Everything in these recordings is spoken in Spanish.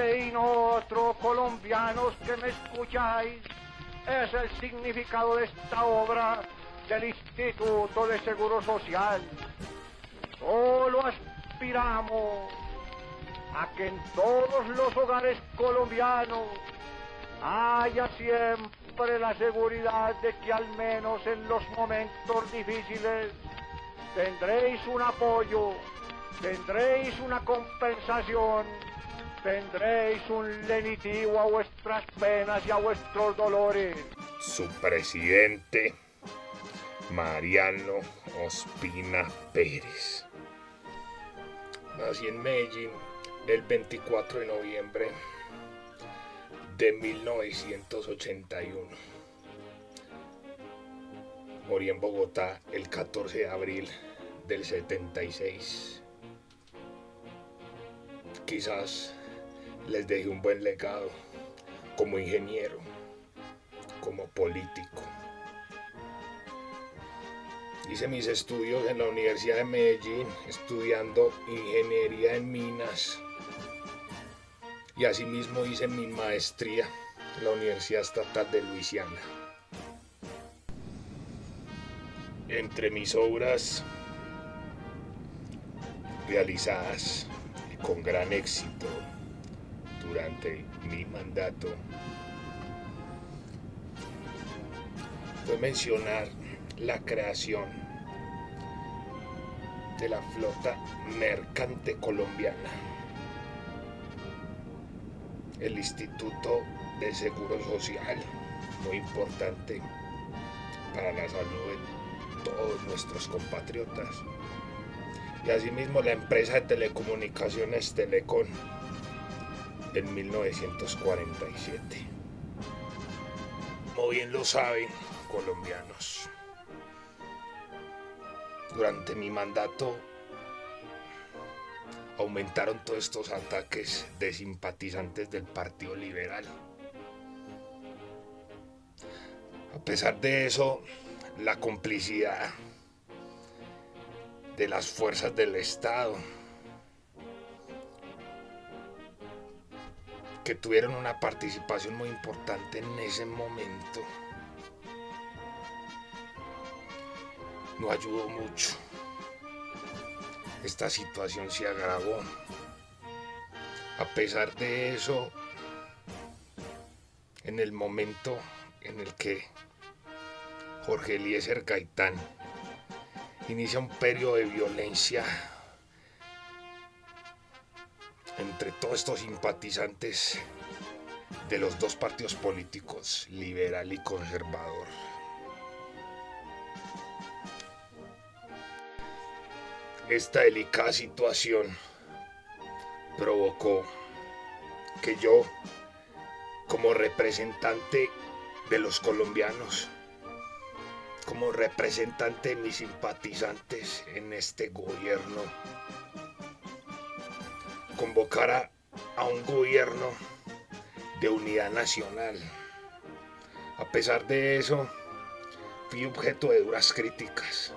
Este y no otro, colombianos que me escucháis, es el significado de esta obra del Instituto de Seguro Social. Solo aspiramos a que en todos los hogares colombianos haya siempre la seguridad de que al menos en los momentos difíciles tendréis un apoyo, tendréis una compensación, tendréis un lenitivo a vuestras penas y a vuestros dolores. Su presidente, Mariano Ospina Pérez. Nací en Medellín el 24 de noviembre de 1981. Morí en Bogotá el 14 de abril del 76. Quizás les dejé un buen legado como ingeniero, como político. Hice mis estudios en la Universidad de Medellín, estudiando ingeniería en minas. Y asimismo hice mi maestría en la Universidad Estatal de Luisiana. Entre mis obras realizadas con gran éxito durante mi mandato, puedo mencionar la creación de la flota mercante colombiana, el Instituto de Seguro Social, muy importante para la salud de todos nuestros compatriotas, y asimismo la empresa de telecomunicaciones Telecom en 1947. Como bien lo saben, colombianos, durante mi mandato aumentaron todos estos ataques de simpatizantes del Partido Liberal. A pesar de eso, la complicidad de las fuerzas del Estado, que tuvieron una participación muy importante en ese momento, no ayudó mucho. Esta situación se agravó. A pesar de eso, en el momento en el que Jorge Eliezer Gaitán inicia un periodo de violencia entre todos estos simpatizantes de los dos partidos políticos, liberal y conservador. Esta delicada situación provocó que yo, como representante de los colombianos, como representante de mis simpatizantes en este gobierno, convocara a un gobierno de unidad nacional. A pesar de eso, fui objeto de duras críticas,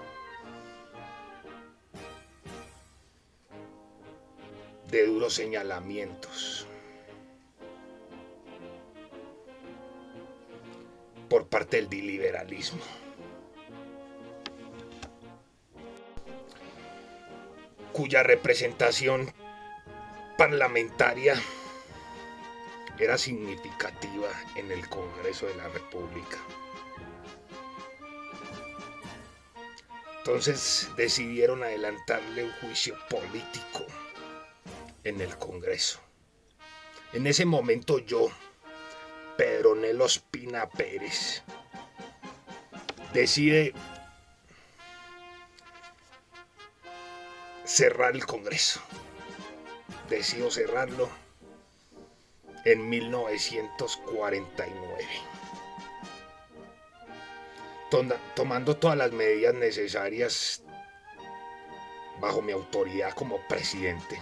de duros señalamientos por parte del liberalismo. Cuya representación parlamentaria era significativa en el Congreso de la República. Entonces decidieron adelantarle un juicio político en el Congreso. En ese momento yo, Pedronel Ospina Pérez, decide cerrar el Congreso. Decido cerrarlo en 1949, tomando todas las medidas necesarias bajo mi autoridad como presidente,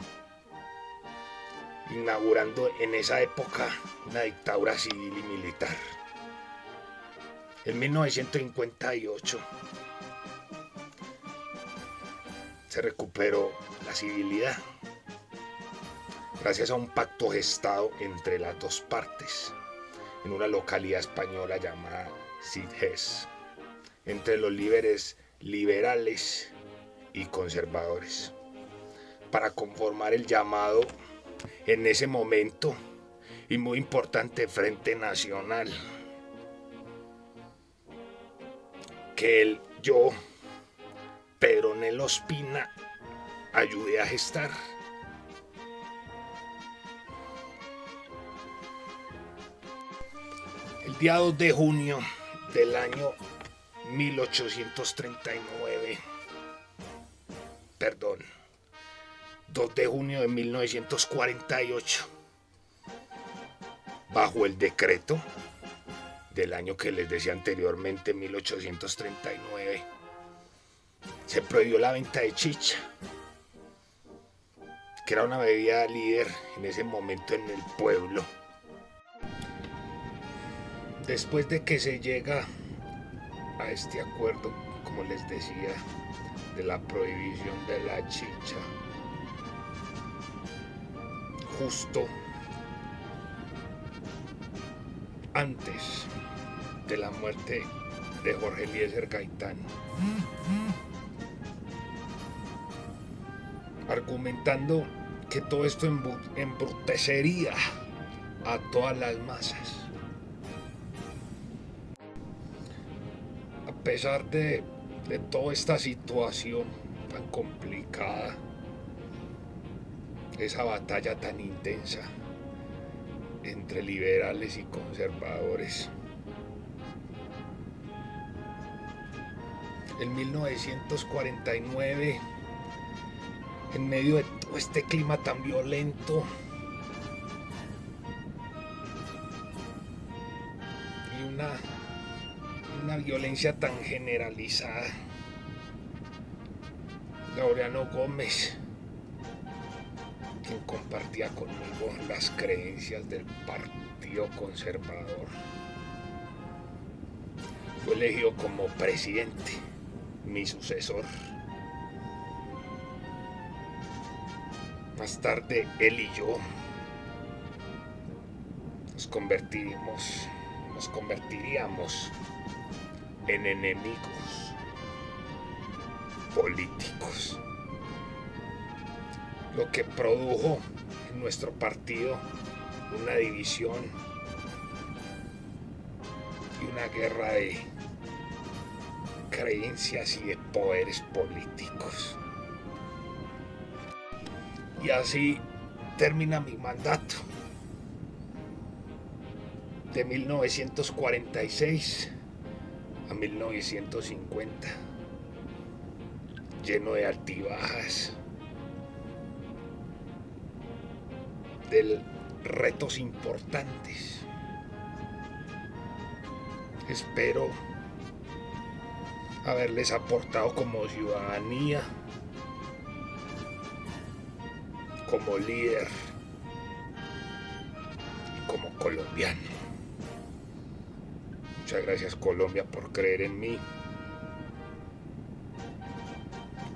inaugurando en esa época una dictadura civil y militar. En 1958 se recuperó la civilidad. gracias a un pacto gestado entre las dos partes en una localidad española llamada Sitges, entre los líderes liberales y conservadores, para conformar el llamado en ese momento y muy importante Frente Nacional, que yo, Pedro Nel Ospina, ayudé a gestar. El día 2 de junio del año 2 de junio de 1948, bajo el decreto del año que les decía anteriormente, 1839, se prohibió la venta de chicha, que era una bebida líder en ese momento en el pueblo. Después de que se llega a este acuerdo, como les decía, de la prohibición de la chicha, justo antes de la muerte de Jorge Eliezer Gaitán, argumentando que todo esto embrutecería a todas las masas. A pesar de toda esta situación tan complicada, esa batalla tan intensa entre liberales y conservadores, en 1949, en medio de todo este clima tan violento y una violencia tan generalizada, Laureano Gómez, quien compartía conmigo las creencias del Partido Conservador, fue elegido como presidente, mi sucesor. Más tarde, él y yo nos convertiríamos en enemigos políticos, lo que produjo en nuestro partido una división y una guerra de creencias y de poderes políticos. Y así termina mi mandato de 1946 a 1950, lleno de altibajas, de retos importantes. Espero haberles aportado como ciudadanía, como líder y como colombiano. Muchas gracias, Colombia, por creer en mí.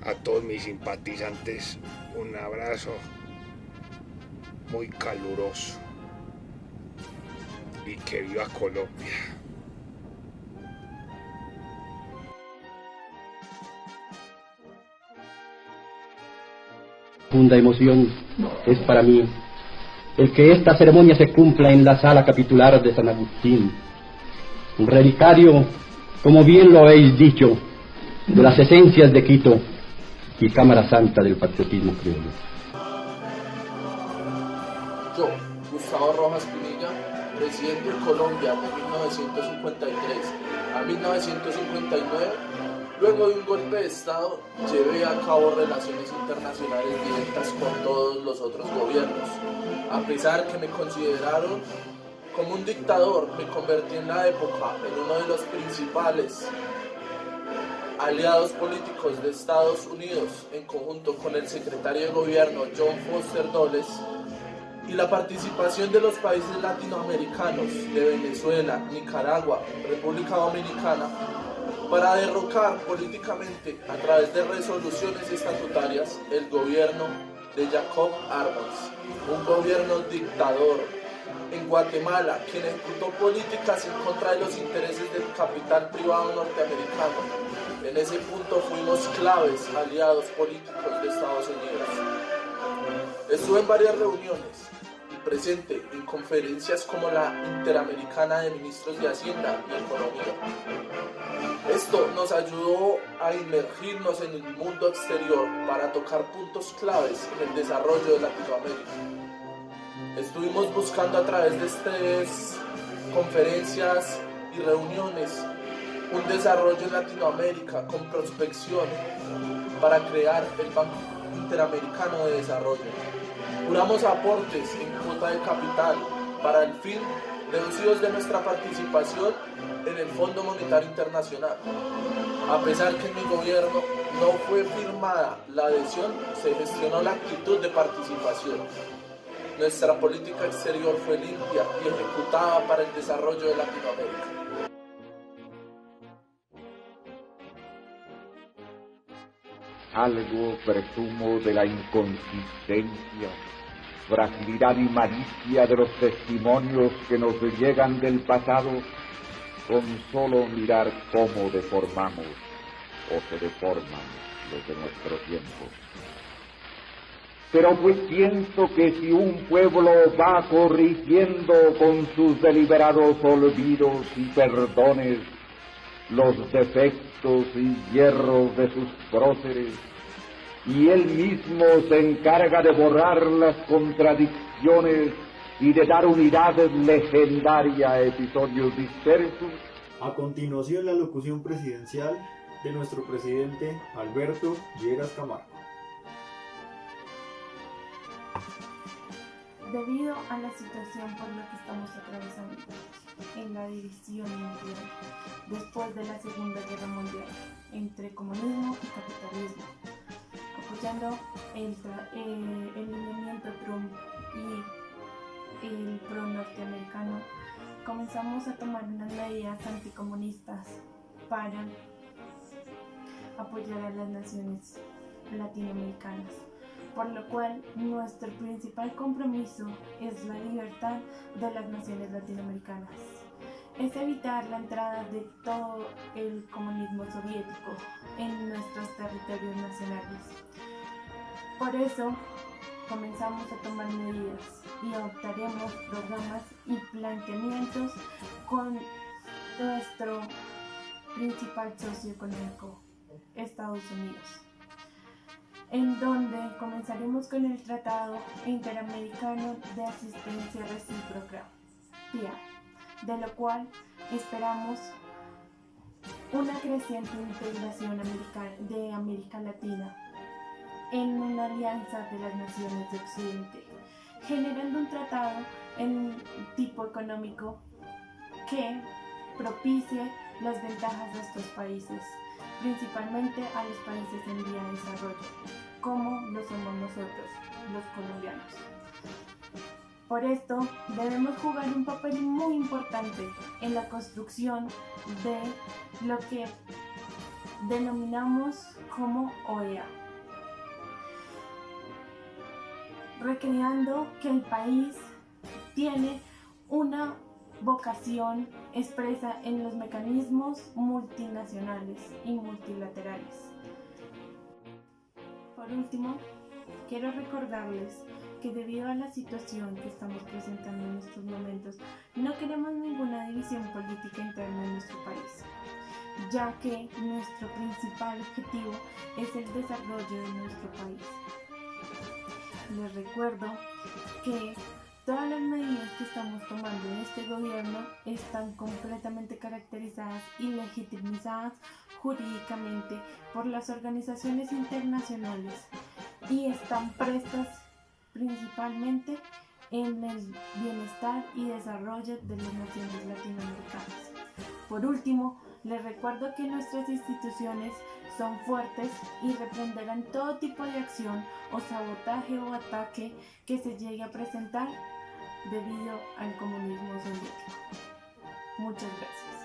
A todos mis simpatizantes, un abrazo muy caluroso y que viva Colombia. Profunda emoción es para mí el que esta ceremonia se cumpla en la sala capitular de San Agustín, un relicario, como bien lo habéis dicho, de las esencias de Quito y Cámara Santa del patriotismo criollo. Yo, Gustavo Rojas Pinilla, presidente de Colombia de 1953 a 1959, luego de un golpe de Estado, llevé a cabo relaciones internacionales directas con todos los otros gobiernos. A pesar que me consideraron como un dictador, me convertí en la época en uno de los principales aliados políticos de Estados Unidos, en conjunto con el secretario de gobierno John Foster Dulles, y la participación de los países latinoamericanos de Venezuela, Nicaragua, República Dominicana, para derrocar políticamente a través de resoluciones estatutarias el gobierno de Jacob Arbenz, un gobierno dictador. En Guatemala, quien ejecutó políticas en contra de los intereses del capital privado norteamericano. En ese punto fuimos claves aliados políticos de Estados Unidos. Estuve en varias reuniones y presente en conferencias como la Interamericana de Ministros de Hacienda y Economía. Esto nos ayudó a inmergirnos en el mundo exterior para tocar puntos claves en el desarrollo de Latinoamérica. Estuvimos buscando a través de estas conferencias y reuniones un desarrollo en Latinoamérica con prospección para crear el Banco Interamericano de Desarrollo. Juramos aportes en cuota de capital para el fin deducidos de nuestra participación en el Fondo Monetario Internacional. A pesar que en mi gobierno no fue firmada la adhesión, se gestionó la actitud de participación. Nuestra política exterior fue limpia y ejecutada para el desarrollo de Latinoamérica. Algo presumo de la inconsistencia, fragilidad y malicia de los testimonios que nos llegan del pasado, con solo mirar cómo deformamos o se deforman los de nuestro tiempo. Pero pues pienso que si un pueblo va corrigiendo con sus deliberados olvidos y perdones los defectos y hierros de sus próceres, y él mismo se encarga de borrar las contradicciones y de dar unidad legendaria a episodios dispersos. A continuación, la locución presidencial de nuestro presidente Alberto Lleras Camargo. Debido a la situación por la que estamos atravesando en la división mundial después de la Segunda Guerra Mundial entre comunismo y capitalismo, apoyando el lineamiento Trump y el pro-norteamericano, comenzamos a tomar unas medidas anticomunistas para apoyar a las naciones latinoamericanas, por lo cual nuestro principal compromiso es la libertad de las naciones latinoamericanas. Es evitar la entrada de todo el comunismo soviético en nuestros territorios nacionales. Por eso comenzamos a tomar medidas y adoptaremos programas y planteamientos con nuestro principal socio económico, Estados Unidos, en donde comenzaremos con el Tratado Interamericano de Asistencia Recíproca, TIA, de lo cual esperamos una creciente integración de América Latina en una alianza de las naciones de Occidente, generando un tratado en tipo económico que propicie las ventajas de estos países, principalmente a los países en vía de desarrollo, como lo somos nosotros, los colombianos. Por esto, debemos jugar un papel muy importante en la construcción de lo que denominamos como OEA, recreando que el país tiene una vocación expresa en los mecanismos multinacionales y multilaterales. Por último, quiero recordarles que debido a la situación que estamos presentando en estos momentos, no queremos ninguna división política interna en nuestro país, ya que nuestro principal objetivo es el desarrollo de nuestro país. Les recuerdo que todas las medidas que estamos tomando en este gobierno están completamente caracterizadas y legitimizadas jurídicamente por las organizaciones internacionales y están prestas principalmente en el bienestar y desarrollo de las naciones latinoamericanas. Por último, les recuerdo que nuestras instituciones son fuertes y reprenderán todo tipo de acción o sabotaje o ataque que se llegue a presentar debido al comunismo soviético. Muchas gracias.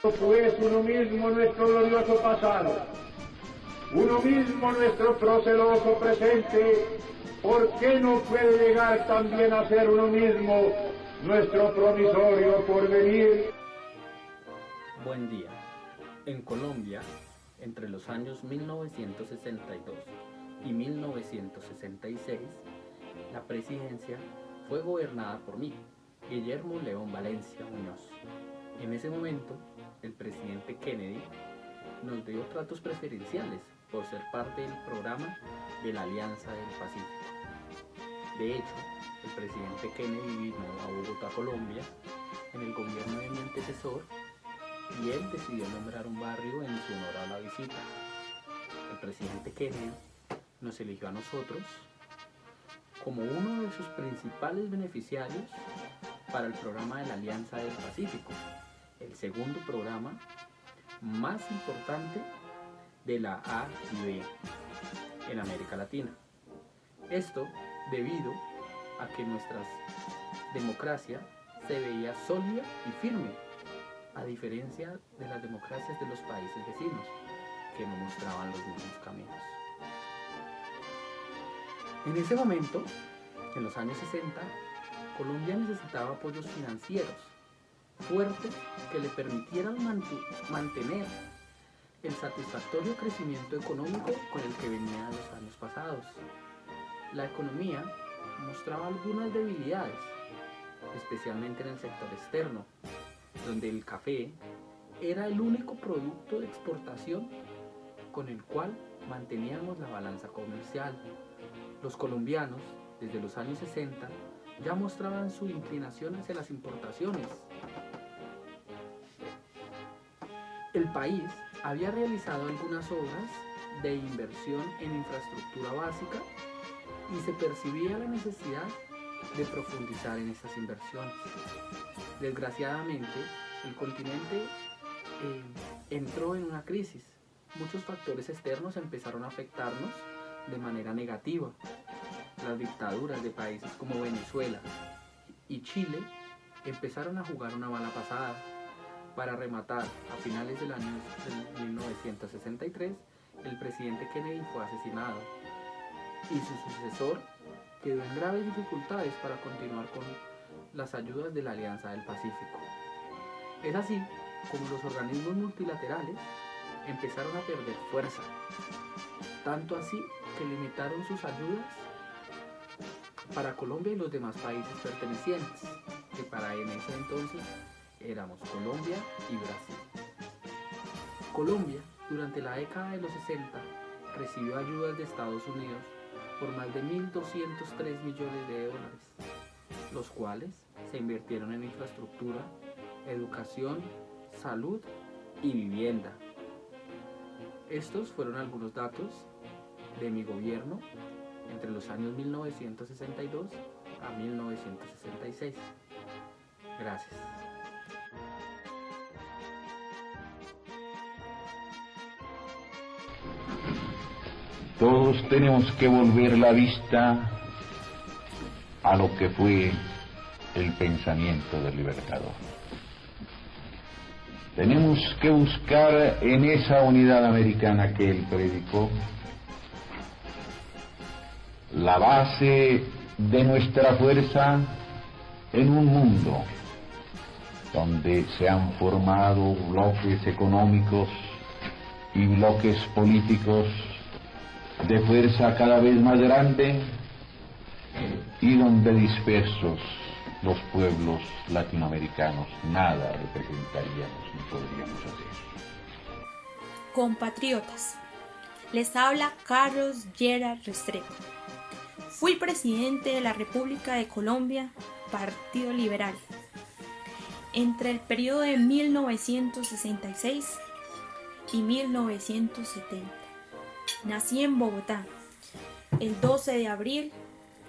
Pues uno mismo nuestro glorioso pasado, uno mismo nuestro proceloso presente, ¿por qué no puede llegar también a ser uno mismo nuestro promisorio porvenir? Buen día. En Colombia, entre los años 1962 y 1966, la presidencia fue gobernada por mí, Guillermo León Valencia Muñoz. En ese momento, el presidente Kennedy nos dio tratos preferenciales por ser parte del programa de la Alianza del Pacífico. De hecho, el presidente Kennedy vino a Bogotá, Colombia, en el gobierno de mi antecesor, y él decidió nombrar un barrio en su honor a la visita. El presidente Kennedy nos eligió a nosotros como uno de sus principales beneficiarios para el programa de la Alianza del Pacífico, el segundo programa más importante de la AIB en América Latina. Esto debido a que nuestra democracia se veía sólida y firme, a diferencia de las democracias de los países vecinos, que no mostraban los mismos caminos. En ese momento, en los años 60, Colombia necesitaba apoyos financieros fuertes que le permitieran mantener el satisfactorio crecimiento económico con el que venía de los años pasados. La economía mostraba algunas debilidades, especialmente en el sector externo, donde el café era el único producto de exportación con el cual manteníamos la balanza comercial. Los colombianos, desde los años 60, ya mostraban su inclinación hacia las importaciones. El país había realizado algunas obras de inversión en infraestructura básica y se percibía la necesidad de profundizar en estas inversiones. Desgraciadamente, el continente entró en una crisis. Muchos factores externos empezaron a afectarnos de manera negativa. Las dictaduras de países como Venezuela y Chile empezaron a jugar una mala pasada. Para rematar, a finales del año 1963, el presidente Kennedy fue asesinado y su sucesor quedó en graves dificultades para continuar con las ayudas de la Alianza del Pacífico. Es así como los organismos multilaterales empezaron a perder fuerza, tanto así que limitaron sus ayudas para Colombia y los demás países pertenecientes, que para en ese entonces éramos Colombia y Brasil. Colombia, durante la década de los 60, recibió ayudas de Estados Unidos por más de 1.203 millones de dólares, los cuales se invirtieron en infraestructura, educación, salud y vivienda. Estos fueron algunos datos de mi gobierno entre los años 1962 a 1966. Gracias. Todos tenemos que volver la vista a lo que fue el pensamiento del Libertador. Tenemos que buscar en esa unidad americana que él predicó la base de nuestra fuerza en un mundo donde se han formado bloques económicos y bloques políticos de fuerza cada vez más grande y donde dispersos los pueblos latinoamericanos nada representaríamos ni podríamos hacer. Compatriotas, les habla Carlos Lleras Restrepo. Fui presidente de la República de Colombia, Partido Liberal, entre el periodo de 1966 y 1970. Nací en Bogotá el 12 de abril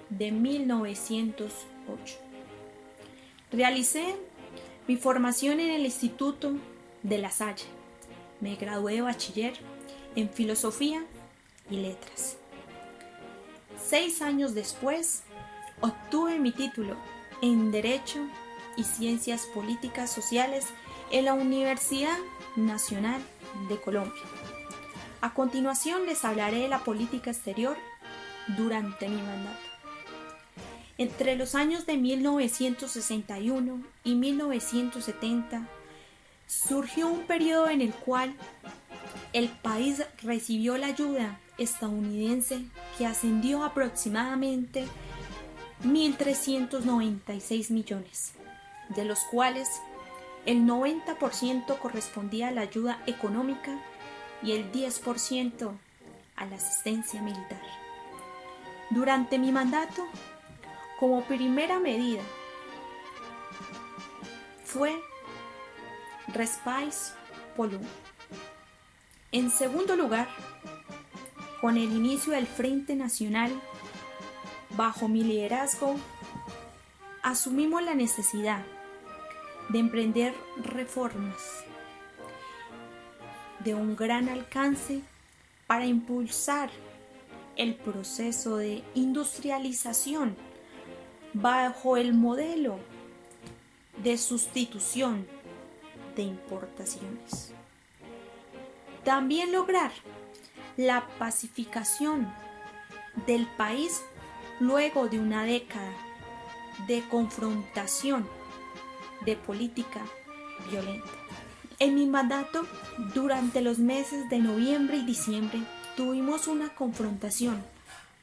de 1908. Realicé mi formación en el Instituto de La Salle. Me gradué de bachiller en Filosofía y Letras. 6 años después, obtuve mi título en Derecho y Ciencias Políticas Sociales en la Universidad Nacional de Colombia. A continuación les hablaré de la política exterior durante mi mandato. Entre los años de 1961 y 1970 surgió un periodo en el cual el país recibió la ayuda estadounidense que ascendió a aproximadamente 1.396 millones, de los cuales el 90% correspondía a la ayuda económica y el 10% a la asistencia militar. Durante mi mandato, como primera medida, fue Respais Polum. En segundo lugar, con el inicio del Frente Nacional, bajo mi liderazgo, asumimos la necesidad de emprender reformas de un gran alcance para impulsar el proceso de industrialización bajo el modelo de sustitución de importaciones. También lograr la pacificación del país luego de una década de confrontación de política violenta. En mi mandato, durante los meses de noviembre y diciembre, tuvimos una confrontación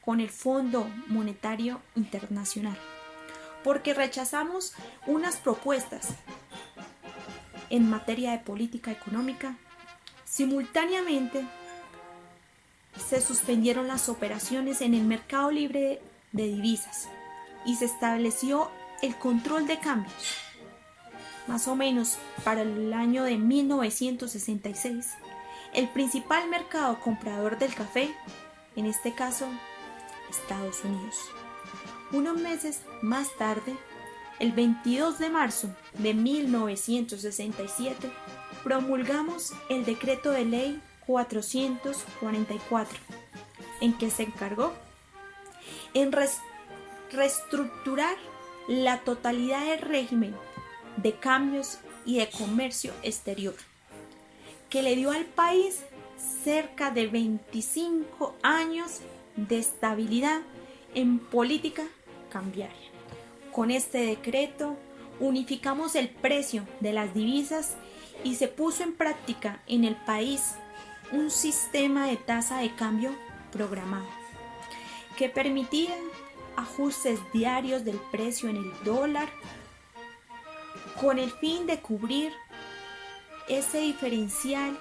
con el Fondo Monetario Internacional, porque rechazamos unas propuestas en materia de política económica. Simultáneamente, se suspendieron las operaciones en el mercado libre de divisas y se estableció el control de cambios. Más o menos para el año de 1966, el principal mercado comprador del café, en este caso Estados Unidos. Unos meses más tarde, el 22 de marzo de 1967, promulgamos el Decreto de Ley 444, en que se encargó en reestructurar la totalidad del régimen de cambios y de comercio exterior, que le dio al país cerca de 25 años de estabilidad en política cambiaria. Con este decreto unificamos el precio de las divisas y se puso en práctica en el país un sistema de tasa de cambio programado que permitía ajustes diarios del precio en el dólar con el fin de cubrir ese diferencial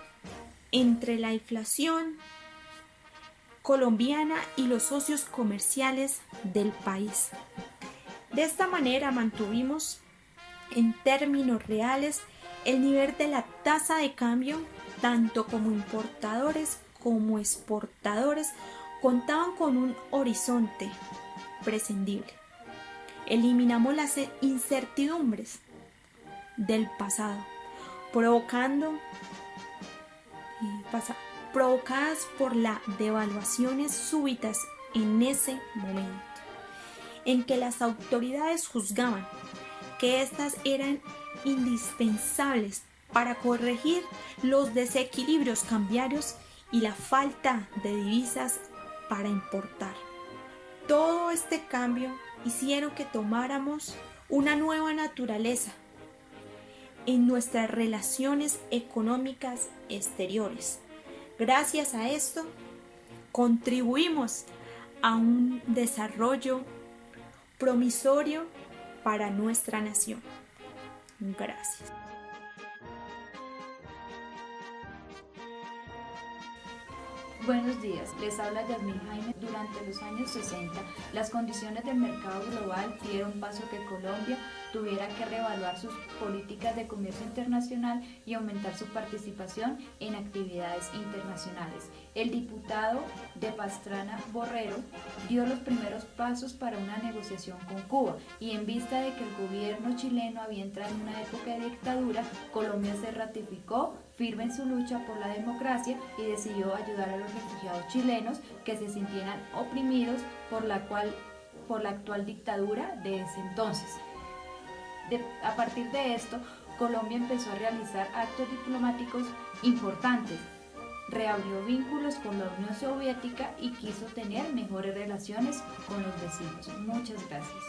entre la inflación colombiana y los socios comerciales del país. De esta manera mantuvimos en términos reales el nivel de la tasa de cambio, tanto como importadores como exportadores contaban con un horizonte prescindible. Eliminamos las incertidumbres del pasado, provocadas por las devaluaciones súbitas en ese momento, en que las autoridades juzgaban que éstas eran indispensables para corregir los desequilibrios cambiarios y la falta de divisas para importar. Todo este cambio hicieron que tomáramos una nueva naturaleza en nuestras relaciones económicas exteriores. Gracias a esto, contribuimos a un desarrollo promisorio para nuestra nación. Gracias. Buenos días, les habla Yasmín Jaime. Durante los años 60, las condiciones del mercado global dieron paso a que Colombia tuviera que reevaluar sus políticas de comercio internacional y aumentar su participación en actividades internacionales. El diputado de Pastrana Borrero dio los primeros pasos para una negociación con Cuba y en vista de que el gobierno chileno había entrado en una época de dictadura, Colombia se ratificó firme en su lucha por la democracia y decidió ayudar a los refugiados chilenos que se sintieran oprimidos por la actual dictadura de ese entonces. A partir de esto, Colombia empezó a realizar actos diplomáticos importantes, reabrió vínculos con la Unión Soviética y quiso tener mejores relaciones con los vecinos. Muchas gracias.